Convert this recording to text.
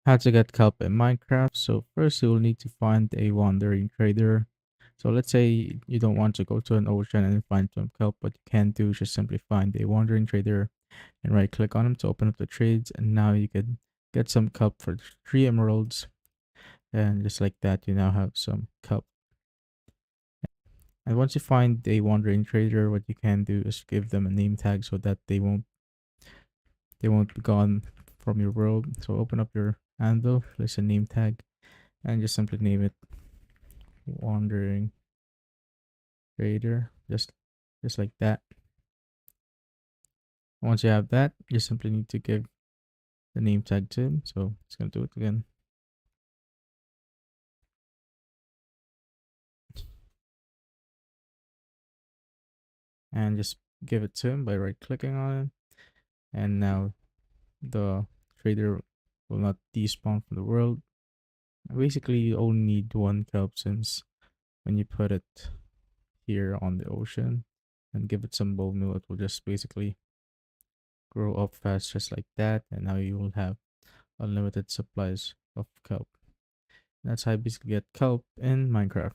How to get kelp in Minecraft. So first you will need to find a wandering trader. So let's say you don't want to go to an ocean and find some kelp. What you can do is just simply find a wandering trader and right click on him to open up the trades. And now you can get some kelp for 3 emeralds. And just like that, you now have some kelp. And once you find a wandering trader, what you can do is give them a name tag so that they won't be gone from your world. So open up your anvil, place a name tag, and just simply name it wandering trader, just like that. Once you have that, you simply need to give the name tag to him. So it's gonna do it again. And just give it to him by right clicking on it. And now the trader will not despawn from the world. Basically, you only need one kelp since when you put it here on the ocean and give it some bone meal, it will just basically grow up fast just like that. And now you will have unlimited supplies of kelp. That's how you basically get kelp in Minecraft.